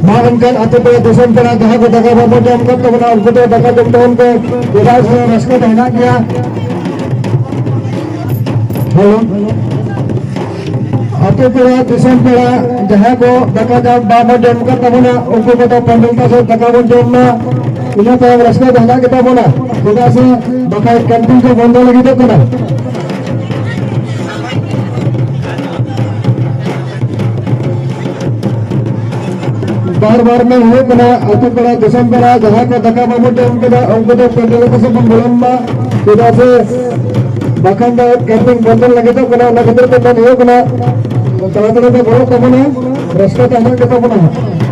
Makan atau dosen pernah dah kita kabar macam kita pernah kita dekat tahun ke kita raska dah dia. Hello. Atau pernah dosen pernah dah ko dekat bapa jam kita pernah untuk kita pandang kita dekat jam na ini tu raska dah kita pernah kita se bakai kantin ke benda lagi tu pernah. बार-बार में हुए बना अति बड़ा दशम बना जहाँ को धक्का मामूटे उनको तो पंद्रह को सब बुलंद में किधर से बखंडा कैंपिंग बंदर लगे तो बना लगे तो बना ये बना तरह-तरह के बड़ों का बना रास्ता तो हमारे के तो बना